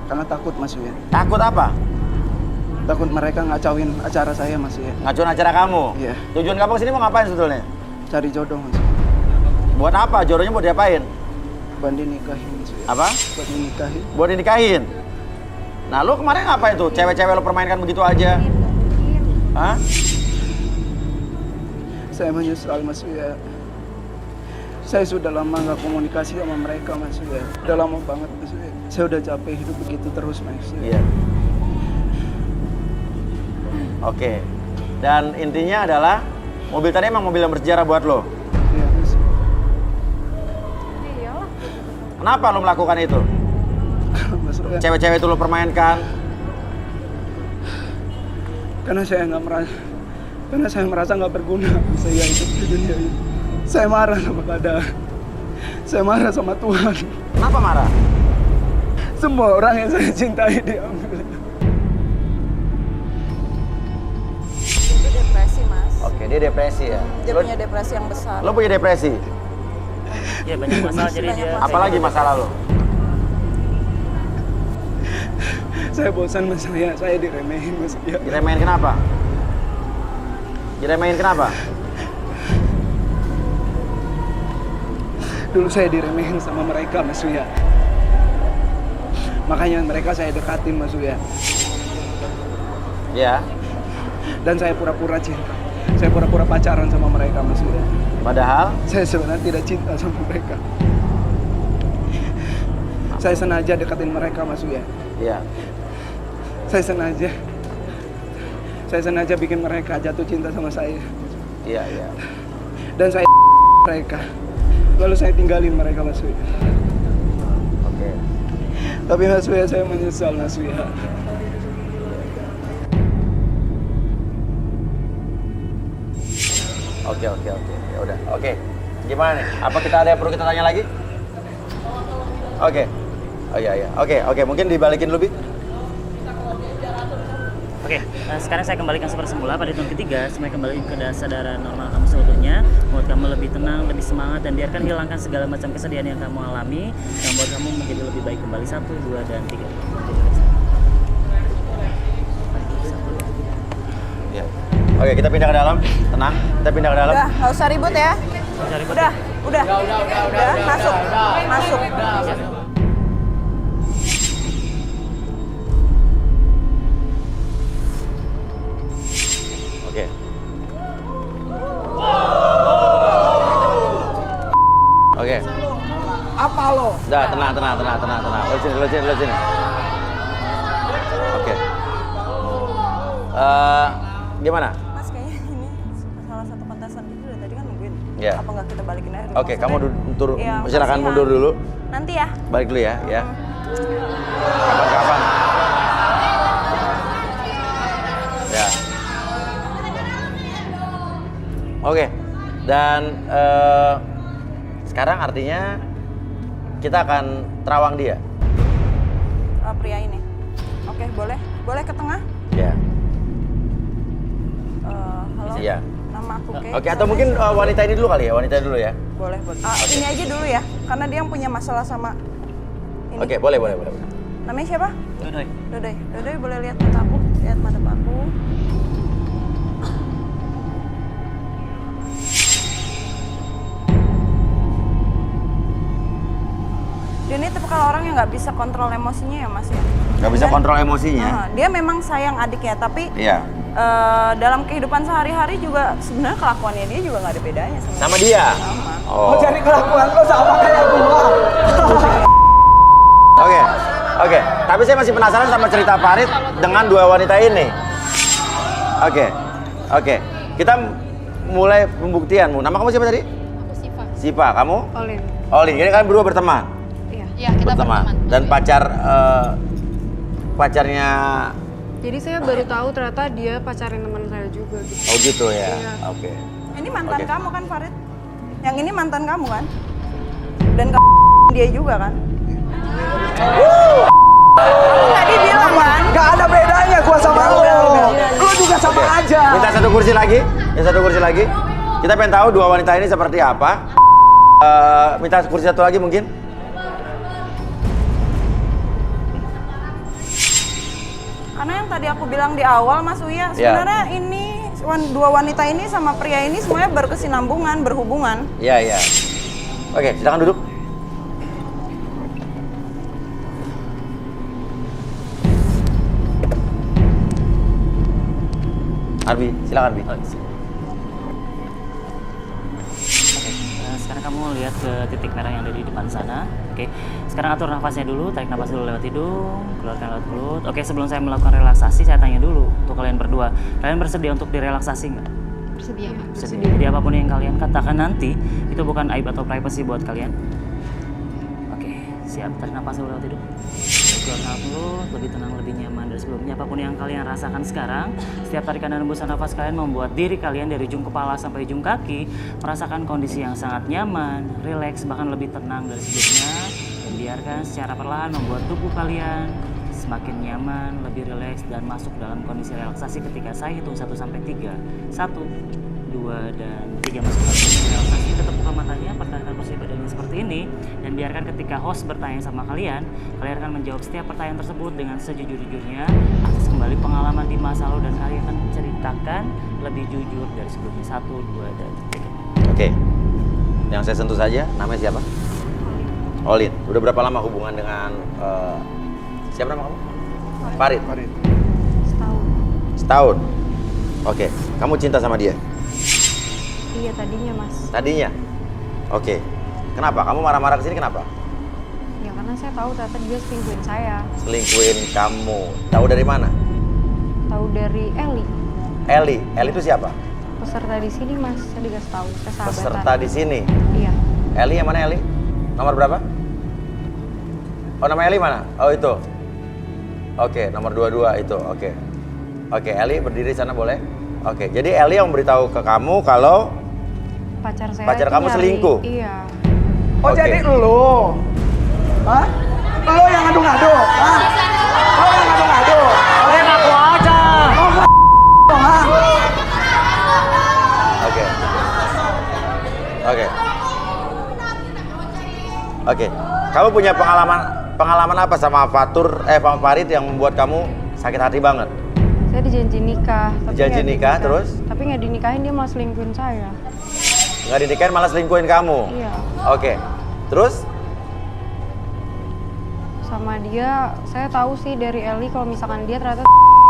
Karena takut Mas ya. Takut apa? Takut mereka ngacauin acara saya Mas ya. Ngacuin acara kamu? Iya. Tujuan kamu kesini mau ngapain sebetulnya? Cari jodoh Mas. Buat apa? Jodohnya buat diapain? Buat dinikahin Mas ya. Apa? Buat dinikahin. Buat dinikahin? Nah lu kemarin ngapain tuh? Cewek-cewek lu permainkan begitu aja? Hah? Saya menyesal Mas ya. Saya sudah lama nggak komunikasi sama mereka Mas ya. Udah lama banget Mas ya. Saya udah capek hidup begitu terus Mas ya. Iya. Oke. Dan intinya adalah mobil tadi emang mobil yang bersejarah buat lo. Iya Mas. Iyalah. Kenapa lo melakukan itu? Mas ya. Cewek-cewek itu lo permainkan. Karena saya merasa nggak berguna saya hidup di dunia ini. Saya marah sama keadaan. Saya marah sama Tuhan. Kenapa marah? Semua orang yang saya cintai diambil. Itu depresi, Mas. Oke, dia depresi ya. Dia punya depresi yang besar. Lo punya depresi? Ya banyak masalah jadi dia. Apalagi masalah lo? Saya bosan Mas saya diremehin Mas ya. Diremehin kenapa? Diremehin kenapa? Dulu saya diremehin sama mereka Mas Uya. Makanya mereka saya dekatin Mas Uya. Ya. Dan saya pura-pura cinta. Saya pura-pura pacaran sama mereka Mas Uya. Padahal? Saya sebenarnya tidak cinta sama mereka. Saya sengaja deketin mereka Mas Uya. Iya. Saya sengaja bikin mereka jatuh cinta sama saya. Iya, iya. Dan saya mereka. Lalu saya tinggalin mereka Mas Uya. Oke. Tapi Mas Uya saya menyesal Mas Uya. Oke. Ya udah. Oke. Gimana nih? Apa kita ada yang perlu kita tanya lagi? Oke. Oh iya. Oke. Mungkin dibalikin dulu, Bi. Oke, sekarang saya kembalikan seperti semula. Pada hitung ketiga, semuanya kembali ke kesadaran normal kamu seutuhnya. Membuat kamu lebih tenang, lebih semangat, dan biarkan hilangkan segala macam kesedihan yang kamu alami, yang membuat kamu menjadi lebih baik kembali. 1, 2, dan 3. Iya. Oke, kita pindah ke dalam. Tenang. Kita pindah ke dalam. Udah, nggak usah ribut ya. Udah. Masuk. Oke. Oke. Apa lo? Udah, tenang. Lo sini. Oke. Gimana? Mas, kayaknya ini salah satu kontesan itu dari tadi kan nungguin. Iya. Apa nggak kita balikin aja? Oke, kamu Iya, silakan kasihan. mundur dulu. Nanti ya. Balik dulu ya. Kapan-kapan. Ya. Oke. Dan sekarang artinya kita akan terawang dia. Pria ini. Oke, boleh ke tengah? Ya. Halo. Iya. Nama aku Kay. Oke, atau mungkin wanita ini dulu kali ya, wanita dulu ya. Boleh. Ini aja dulu ya, karena dia yang punya masalah sama ini. Oke, boleh. Namanya siapa? Dodoy. Dodoy boleh lihat mata aku, lihat mata aku. Dia ini tipe kalau orang yang nggak bisa kontrol emosinya ya Mas ya. Nggak bisa kontrol emosinya. Dia memang sayang adiknya, tapi Iya. dalam kehidupan sehari-hari juga sebenarnya kelakuannya dia juga nggak ada bedanya Sama dia. Sama. Oh. Mau cari kelakuan lo sama kayak gua. Oke. Tapi saya masih penasaran sama cerita Farid dengan dua wanita ini. Oke. Kita mulai pembuktianmu. Nama kamu siapa tadi? Aku Siva. Siva. Kamu? Olin. Olin. Ini kalian berdua berteman. Iya, kita berteman. Dan pacarnya. Jadi saya baru tahu ternyata dia pacarin teman saya juga gitu. Oh gitu ya. Iya. Oke. Ini mantan Oke. kamu kan Farid? Yang ini mantan kamu kan? Dan dia juga kan? Kamu tadi bilang kan? Gak ada bedanya gua sama lo. Lo juga sama aja. Minta satu kursi lagi. Kita pengen tahu dua wanita ini seperti apa. Minta kursi satu lagi mungkin. Karena yang tadi aku bilang di awal Mas Uya, sebenarnya ini dua wanita ini sama pria ini semuanya berkesinambungan, berhubungan. Iya, iya. Oke, silakan duduk. Arbi, silakan Arbi. Sekarang kamu lihat ke titik merah yang ada di depan sana. Oke. Sekarang atur nafasnya dulu, tarik nafas dulu lewat hidung, keluarkan lewat mulut. Oke, sebelum saya melakukan relaksasi, saya tanya dulu untuk kalian berdua. Kalian bersedia untuk direlaksasi nggak? Bersedia, Pak. Bersedia. Jadi apapun yang kalian katakan nanti, itu bukan aib atau privacy buat kalian. Oke, siap. Tarik nafas dulu lewat hidung. Keluarkan lewat mulut, lebih tenang, lebih nyaman dari sebelumnya. Apapun yang kalian rasakan sekarang, setiap tarikan dan hembusan nafas kalian membuat diri kalian dari ujung kepala sampai ujung kaki merasakan kondisi yang sangat nyaman, rileks, bahkan lebih tenang dari sebelumnya. Dan biarkan secara perlahan membuat tubuh kalian semakin nyaman, lebih rileks, dan masuk dalam kondisi relaksasi ketika saya hitung 1 sampai 3. 1, 2, dan 3 masuk dalam kondisi relaksasi. Tetap buka matanya, pertahankan posisi badannya seperti ini, dan biarkan ketika host bertanya sama kalian, kalian akan menjawab setiap pertanyaan tersebut dengan sejujur-jujurnya, akses kembali pengalaman di masa lalu, dan kalian akan menceritakan lebih jujur dari sebelumnya. 1, 2, dan 3. Oke. Yang saya sentuh saja, namanya siapa? Olin. Udah berapa lama hubungan dengan siapa nama kamu? Farid. Farid. Setahun. Setahun. Oke. Kamu cinta sama dia? Iya tadinya, Mas. Tadinya? Oke. Kenapa? Kamu marah-marah kesini kenapa? Ya karena saya tahu ternyata dia selingkuhin saya. Selingkuhin kamu. Tahu dari mana? Tahu dari Eli. Eli. Eli itu siapa? Peserta di sini, Mas. Saya dikasih tahu. Saya sahabatan. Peserta di sini. Iya. Eli yang mana Eli? Nomor berapa? Oh, nama Eli mana? Oh, itu. Oke, nomor 22 itu. Oke. Oke, Eli berdiri sana boleh? Oke, jadi Eli yang memberitahu ke kamu kalau Pacar saya pacar itu kamu selingkuh? Iya. Oh, Oke. jadi lo? Hah? Lo yang ngadu-ngadu? Hah? Lo yang ngadu-ngadu? Aku aja. Hah? Oke. Oke. Oke. Kamu punya pengalaman apa sama sama Farid yang membuat kamu sakit hati banget? Saya dijanji nikah. Tapi Dijanji nggak nikah, dinikah. terus? Tapi nggak dinikahin, dia malah selingkuhin saya. Nggak dinikahin malah selingkuhin kamu? Iya. Oke. Terus? Sama dia, saya tahu sih dari Eli kalau misalkan dia ternyata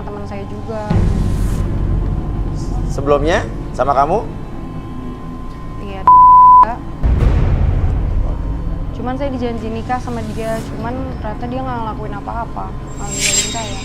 teman saya juga. Sebelumnya sama kamu? Iya. Cuman saya dijanji nikah sama dia, cuman ternyata dia nggak ngelakuin apa-apa, malah ninggalin saya.